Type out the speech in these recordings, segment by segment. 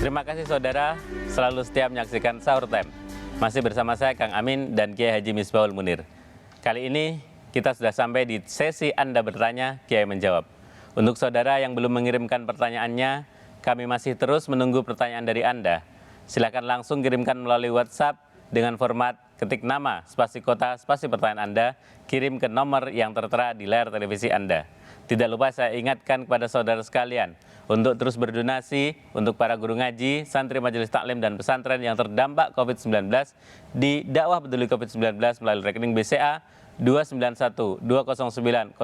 Terima kasih saudara, selalu setia menyaksikan Sahur Time. Masih bersama saya Kang Amin dan Kiai Haji Misbahul Munir. Kali ini kita sudah sampai di sesi Anda bertanya, Kiai menjawab. Untuk saudara yang belum mengirimkan pertanyaannya, kami masih terus menunggu pertanyaan dari Anda. Silakan langsung kirimkan melalui WhatsApp dengan format ketik nama, spasi kota, spasi pertanyaan Anda, kirim ke nomor yang tertera di layar televisi Anda. Tidak lupa saya ingatkan kepada saudara sekalian untuk terus berdonasi untuk para guru ngaji, santri majelis taklim dan pesantren yang terdampak COVID-19 di dakwah peduli COVID-19 melalui rekening BCA 291-209-0915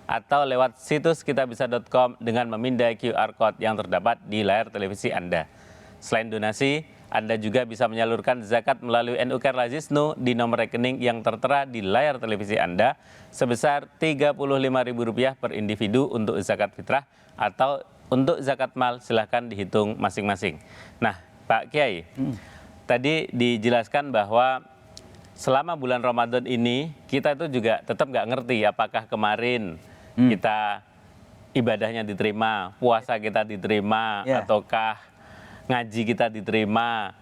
atau lewat situs kitabisa.com dengan memindai QR Code yang terdapat di layar televisi Anda. Selain donasi, Anda juga bisa menyalurkan zakat melalui NU Kerala Jisnu di nomor rekening yang tertera di layar televisi Anda sebesar Rp35.000 per individu untuk zakat fitrah atau untuk zakat mal silahkan dihitung masing-masing. Nah, Pak Kiai, tadi dijelaskan bahwa selama bulan Ramadan ini kita itu juga tetap nggak ngerti apakah kemarin kita ibadahnya diterima, puasa kita diterima, ataukah ngaji kita diterima,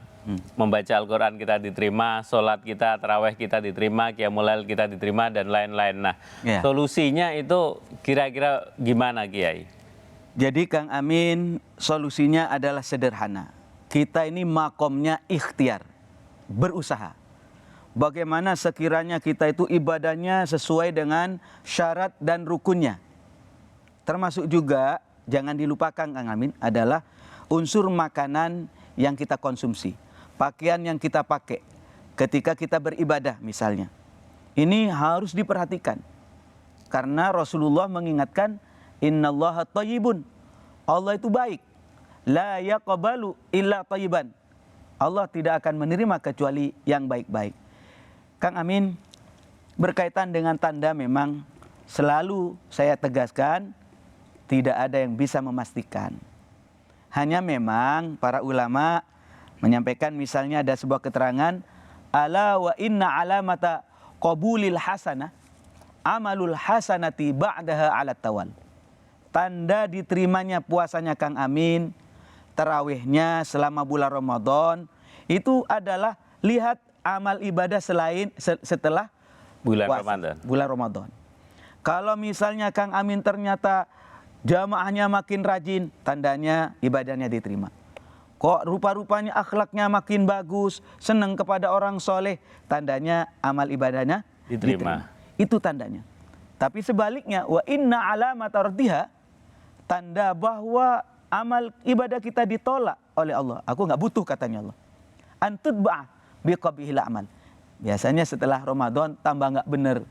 membaca Al-Quran kita diterima, sholat kita, taraweh kita diterima, qiyamul lail kita diterima, dan lain-lain. Nah, solusinya itu kira-kira gimana, Kiai? Jadi Kang Amin, solusinya adalah sederhana. Kita ini makomnya ikhtiar, berusaha. Bagaimana sekiranya kita itu ibadahnya sesuai dengan syarat dan rukunnya. Termasuk juga, jangan dilupakan Kang Amin, adalah unsur makanan yang kita konsumsi, pakaian yang kita pakai ketika kita beribadah misalnya. Ini harus diperhatikan. Karena Rasulullah mengingatkan, innallaha thayyibun. Allah itu baik. La yaqbalu illa thayyiban. Allah tidak akan menerima kecuali yang baik-baik. Kang Amin, berkaitan dengan tanda memang selalu saya tegaskan, tidak ada yang bisa memastikan. Hanya memang para ulama menyampaikan misalnya ada sebuah keterangan, ala wa inna alamata qabulil hasanah amalul hasanati ba'daha ala tawal. Tanda diterimanya puasanya Kang Amin, tarawihnya selama bulan Ramadan, itu adalah lihat amal ibadah setelah bulan puasa, Ramadan. Bulan Ramadan. Kalau misalnya Kang Amin ternyata jamaahnya makin rajin, tandanya ibadahnya diterima. Kok rupa-rupanya akhlaknya makin bagus, senang kepada orang soleh, tandanya amal ibadahnya diterima. Itu tandanya. Tapi sebaliknya, wa inna alamata raddiha, tanda bahwa amal ibadah kita ditolak oleh Allah. Aku nggak butuh katanya Allah. Antutba'ah biqabihil amal. Biasanya setelah Ramadan tambah nggak benar.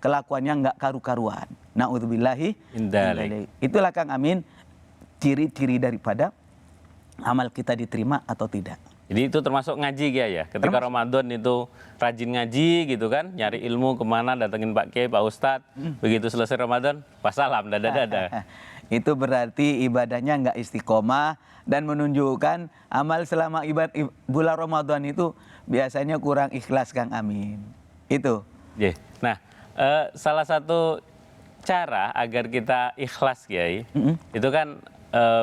Kelakuannya nggak karu-karuan. Na'udzubillahi. Itulah Kang Amin, ciri-ciri daripada amal kita diterima atau tidak. Jadi itu termasuk ngaji, Kiai ya? Ketika Ramadan itu rajin ngaji gitu kan, nyari ilmu kemana, datengin Pak Kiai, Pak Ustadz. Begitu selesai Ramadan, wassalam, dada-dada. Itu berarti ibadahnya nggak istiqomah dan menunjukkan amal selama bulan Ramadan itu biasanya kurang ikhlas, Kang Amin. Itu. Nah, salah satu cara agar kita ikhlas, Kiai, itu kan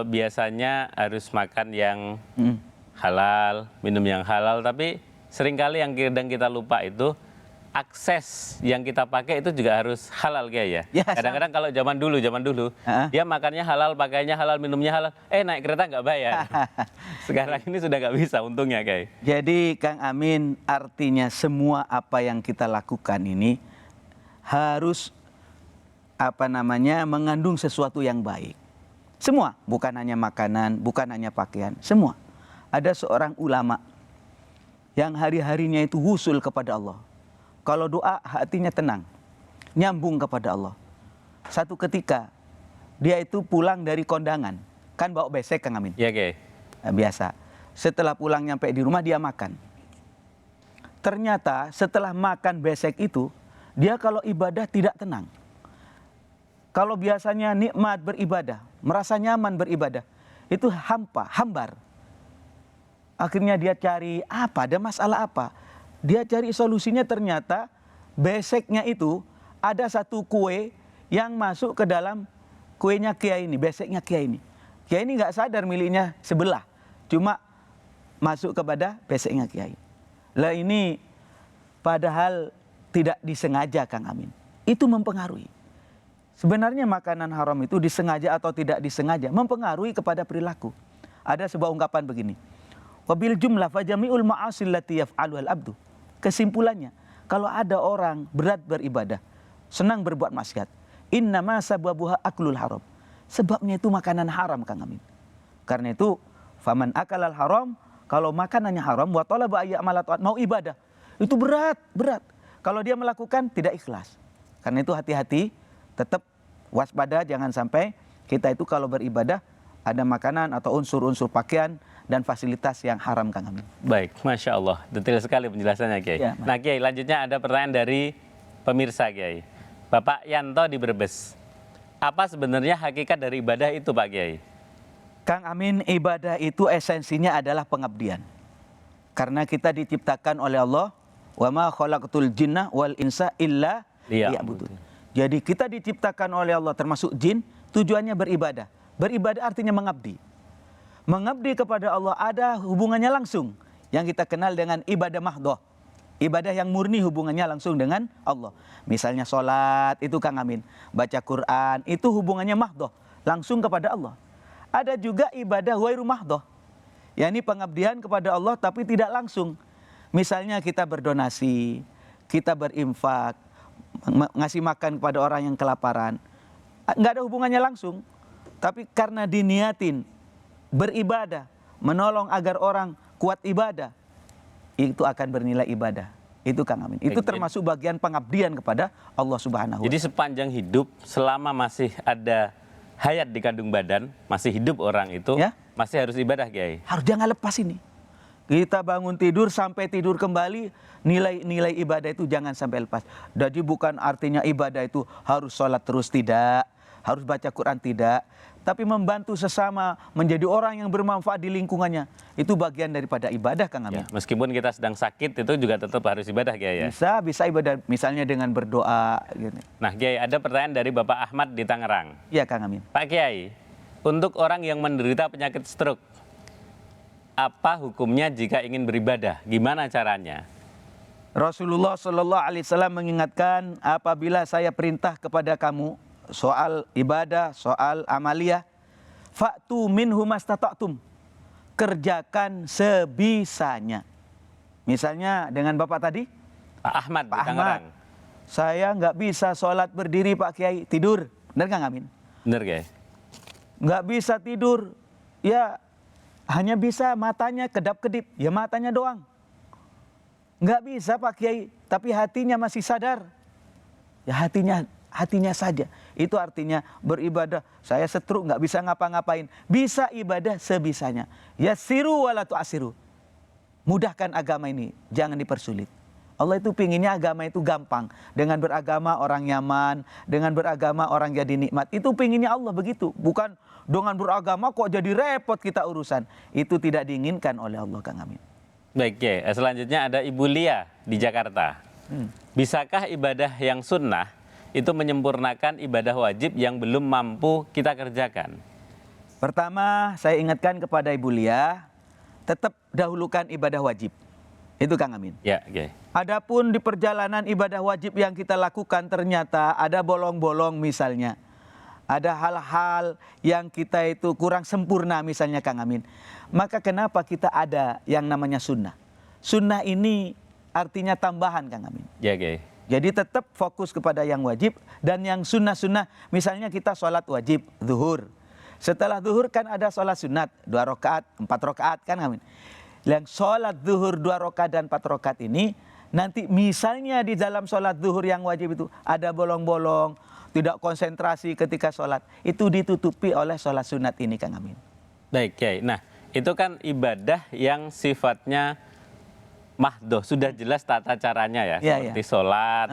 biasanya harus makan yang halal, minum yang halal, tapi seringkali yang kadang kita lupa itu akses yang kita pakai itu juga harus halal, Kiai ya. Kadang-kadang kalau zaman dulu dia makannya halal, pakainya halal, minumnya halal, naik kereta nggak bayar. Sekarang ini sudah nggak bisa untungnya, Kiai. Jadi Kang Amin, artinya semua apa yang kita lakukan ini harus mengandung sesuatu yang baik. Semua, bukan hanya makanan, bukan hanya pakaian, semua. Ada seorang ulama yang hari-harinya itu husul kepada Allah. Kalau doa hatinya tenang, nyambung kepada Allah. Satu ketika dia itu pulang dari kondangan, kan bawa besek Kang Amin. Iya, Kiai. Biasa. Setelah pulang nyampe di rumah dia makan. Ternyata setelah makan besek itu, dia kalau ibadah tidak tenang. Kalau biasanya nikmat beribadah, merasa nyaman beribadah, itu hambar. Akhirnya dia cari ada masalah apa? Dia cari solusinya, ternyata beseknya itu ada satu kue yang masuk ke dalam kuenya Kiai ini, beseknya Kiai ini. Kiai ini nggak sadar miliknya sebelah, cuma masuk kepada PC-nya Kiai. Lah ini padahal tidak disengaja, Kang Amin. Itu mempengaruhi. Sebenarnya makanan haram itu disengaja atau tidak disengaja mempengaruhi kepada perilaku. Ada sebuah ungkapan begini. Wabil jumlah fajami'ul ma'asil lati yaf'aluhal abdu. Kesimpulannya, kalau ada orang berat beribadah, senang berbuat maksiat, innama sababuha aklul haram. Sebabnya itu makanan haram, Kang Amin. Karena itu, faman akalal haram, kalau makanannya haram, wa talaba ayya'mala ta'at, mau ibadah, itu berat. Kalau dia melakukan tidak ikhlas. Karena itu hati-hati, tetap waspada, jangan sampai kita itu kalau beribadah ada makanan atau unsur-unsur pakaian dan fasilitas yang haram, Kang Amin. Baik, Masya Allah. Detail sekali penjelasannya, Kiai. Ya, nah, Kiai, lanjutnya ada pertanyaan dari pemirsa, Kiai. Bapak Yanto di Brebes. Apa sebenarnya hakikat dari ibadah itu, Pak Kiai? Kang Amin, ibadah itu esensinya adalah pengabdian. Karena kita diciptakan oleh Allah, wa ma khalaqtul jinna wal insa illa liya'budun. Jadi kita diciptakan oleh Allah termasuk jin, tujuannya beribadah. Beribadah artinya mengabdi. Mengabdi kepada Allah ada hubungannya langsung yang kita kenal dengan ibadah mahdoh. Ibadah yang murni hubungannya langsung dengan Allah. Misalnya sholat itu, Kang Amin. Baca Quran itu hubungannya mahdoh, langsung kepada Allah. Ada juga ibadah ghairu mahdoh, yakni pengabdian kepada Allah tapi tidak langsung. Misalnya kita berdonasi, kita berinfak, ngasih makan kepada orang yang kelaparan. Nggak ada hubungannya langsung. Tapi karena diniatin beribadah, menolong agar orang kuat ibadah, itu akan bernilai ibadah. Itu, Kang Amin. Itu termasuk bagian pengabdian kepada Allah Subhanahu wa Ta'ala. Jadi sepanjang hidup, selama masih ada hayat di kandung badan, masih hidup orang itu, Ya. masih harus ibadah, Kiai. Harus jangan lepas ini. Kita bangun tidur sampai tidur kembali, nilai ibadah itu jangan sampai lepas. Jadi bukan artinya ibadah itu harus sholat terus, tidak. Harus baca Quran, tidak. Tapi membantu sesama, menjadi orang yang bermanfaat di lingkungannya. Itu bagian daripada ibadah, Kang Amin. Ya, meskipun kita sedang sakit, itu juga tetap harus ibadah, Kiai, ya? Bisa ibadah, misalnya dengan berdoa. Gitu. Nah, Kiai, ada pertanyaan dari Bapak Ahmad di Tangerang. Iya, Kang Amin. Pak Kiai, untuk orang yang menderita penyakit stroke, apa hukumnya jika ingin beribadah? Gimana caranya? Rasulullah Shallallahu Alaihi Wasallam mengingatkan, apabila saya perintah kepada kamu soal ibadah, soal amalia, fa'tu minhu mastata'tum, kerjakan sebisanya. Misalnya dengan Bapak tadi, Pak Ahmad di Pak Tangerang. Ahmad, saya nggak bisa sholat berdiri, Pak Kiai, tidur. Benar nggak, Amin? Bener, Kiai? Nggak bisa tidur, ya hanya bisa matanya kedap-kedip, ya matanya doang. Nggak bisa, Pak Kiai, tapi hatinya masih sadar. Ya hatinya saja. Itu artinya beribadah. Saya setruk, nggak bisa ngapa-ngapain. Bisa ibadah sebisanya. Yassiru wala tu'assiru. Mudahkan agama ini, jangan dipersulit. Allah itu pinginnya agama itu gampang. Dengan beragama orang nyaman, dengan beragama orang jadi nikmat. Itu pinginnya Allah begitu. Bukan dengan beragama kok jadi repot kita urusan. Itu tidak diinginkan oleh Allah, Kang Amin. Baik, Kiai. Selanjutnya ada Ibu Lia di Jakarta. Bisakah ibadah yang sunnah itu menyempurnakan ibadah wajib yang belum mampu kita kerjakan? Pertama, saya ingatkan kepada Ibu Lia, tetap dahulukan ibadah wajib. Itu, Kang Amin. Ya, Kiai. Adapun di perjalanan ibadah wajib yang kita lakukan ternyata ada bolong-bolong misalnya. Ada hal-hal yang kita itu kurang sempurna misalnya, Kang Amin. Maka kenapa kita ada yang namanya sunnah? Sunnah ini artinya tambahan, Kang Amin. Ya, Kiai. Jadi tetap fokus kepada yang wajib dan yang sunnah-sunnah. Misalnya kita sholat wajib, zuhur. Setelah zuhur kan ada sholat sunat, 2 rakaat, 4 rakaat, kan Amin. Yang sholat zuhur 2 rakaat dan 4 rakaat ini, nanti misalnya di dalam sholat zuhur yang wajib itu ada bolong-bolong, tidak konsentrasi ketika sholat, itu ditutupi oleh sholat sunat ini, Kang Amin. Baik, Kiai. Nah, itu kan ibadah yang sifatnya mahdoh, sudah jelas tata caranya ya, seperti sholat,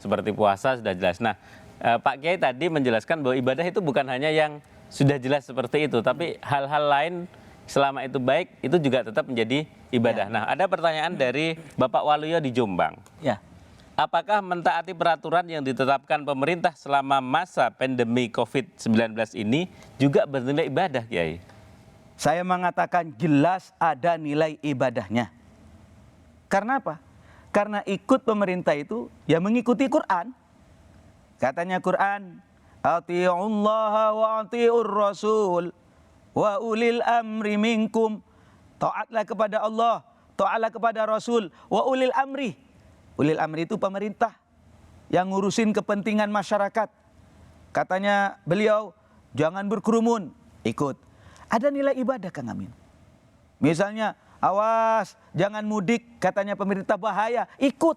seperti puasa sudah jelas. Nah, Pak Kiai tadi menjelaskan bahwa ibadah itu bukan hanya yang sudah jelas seperti itu, tapi hal-hal lain selama itu baik, itu juga tetap menjadi ibadah. Nah, ada pertanyaan dari Bapak Waluyo di Jombang. Ya. apakah mentaati peraturan yang ditetapkan pemerintah selama masa pandemi COVID-19 ini juga bernilai ibadah, Kiai? Saya mengatakan jelas ada nilai ibadahnya. Karena apa? Karena ikut pemerintah itu ya mengikuti Quran. Katanya Quran, atiullaha wa atiur rasul wa ulil amri minkum. Taatlah kepada Allah, taatlah kepada Rasul, wa ulil amri. Ulil amri itu pemerintah yang ngurusin kepentingan masyarakat. Katanya beliau, jangan berkerumun, ikut. Ada nilai ibadah, Kang Amin. Misalnya, awas, jangan mudik, katanya pemerintah bahaya, ikut.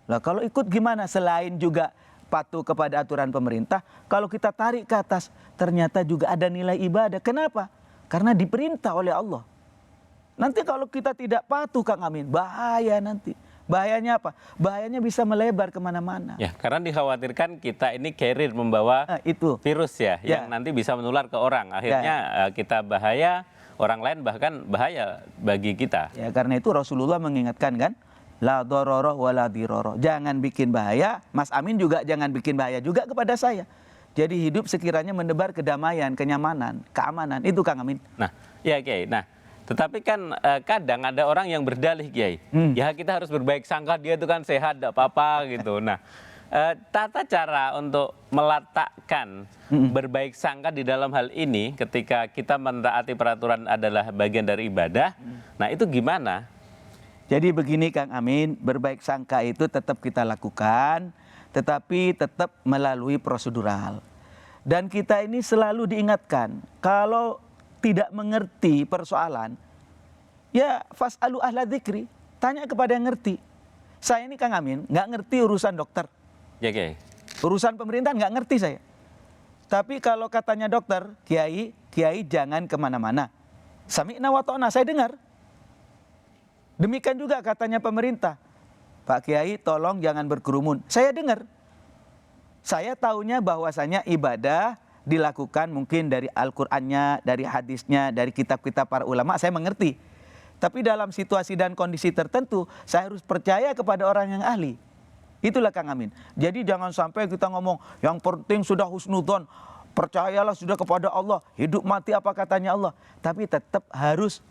Lah kalau ikut gimana? Selain juga patuh kepada aturan pemerintah, kalau kita tarik ke atas, ternyata juga ada nilai ibadah. Kenapa? Karena diperintah oleh Allah. Nanti kalau kita tidak patuh, Kang Amin, bahaya nanti. Bahayanya apa? Bahayanya bisa melebar kemana-mana. Ya, karena dikhawatirkan kita ini carrier membawa itu virus ya, yang nanti bisa menular ke orang. Akhirnya kita bahaya, orang lain bahkan bahaya bagi kita. Ya, karena itu Rasulullah mengingatkan kan, la dororo wa la diroro. Jangan bikin bahaya, Mas Amin juga jangan bikin bahaya juga kepada saya. Jadi hidup sekiranya menebar kedamaian, kenyamanan, keamanan. Itu Kang Amin. Nah, ya Kiai. Nah, tetapi kan kadang ada orang yang berdalih, Kiai. Ya kita harus berbaik sangka, dia itu kan sehat, tidak apa-apa gitu. Nah, tata cara untuk meletakkan berbaik sangka di dalam hal ini ketika kita mentaati peraturan adalah bagian dari ibadah. Nah, itu gimana? Jadi begini Kang Amin, berbaik sangka itu tetap kita lakukan, tetapi tetap melalui prosedural. Dan kita ini selalu diingatkan, kalau tidak mengerti persoalan, ya fas'alu ahla dzikri, tanya kepada yang ngerti. Saya ini Kang Amin, nggak ngerti urusan dokter. Ya Kiai. Urusan pemerintahan nggak ngerti saya. Tapi kalau katanya dokter, Kiai jangan kemana-mana. Sami'na wa ta'na, saya dengar. Demikian juga katanya pemerintah, Pak Kiai tolong jangan berkerumun. Saya dengar. Saya tahunya bahwasanya ibadah dilakukan mungkin dari Al-Qur'annya, dari hadisnya, dari kitab-kitab para ulama, saya mengerti. Tapi dalam situasi dan kondisi tertentu, saya harus percaya kepada orang yang ahli. Itulah Kang Amin. Jadi jangan sampai kita ngomong, yang penting sudah husnudzon, percayalah sudah kepada Allah, hidup mati apa katanya Allah. Tapi tetap harus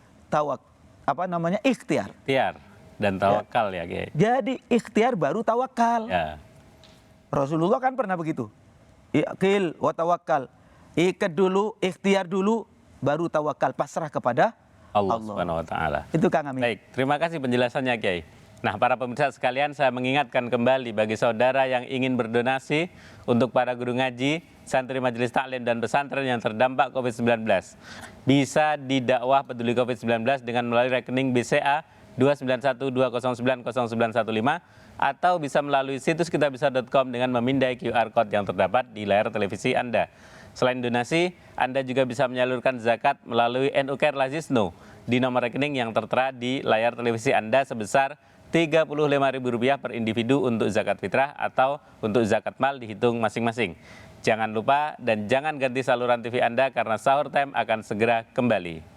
ikhtiar. Ikhtiar dan tawakal ya Kiai. Jadi ikhtiar baru tawakal. Ya. Rasulullah kan pernah begitu. Iqil wa tawakkal. Ikat dulu, ikhtiar dulu, baru tawakal, pasrah kepada Allah Subhanahu wa taala. Itu Kang Amin. Baik, terima kasih penjelasannya Kiai. Nah, para pemirsa sekalian, saya mengingatkan kembali bagi saudara yang ingin berdonasi untuk para guru ngaji, santri majelis taklim dan pesantren yang terdampak COVID-19. Bisa didakwah peduli COVID-19 dengan melalui rekening BCA 29120900915 atau bisa melalui situs kitabisa.com dengan memindai QR Code yang terdapat di layar televisi Anda. Selain donasi, Anda juga bisa menyalurkan zakat melalui NU Care Lazisno di nomor rekening yang tertera di layar televisi Anda sebesar Rp35.000 per individu untuk zakat fitrah atau untuk zakat mal dihitung masing-masing. Jangan lupa dan jangan ganti saluran TV Anda karena Sahur Time akan segera kembali.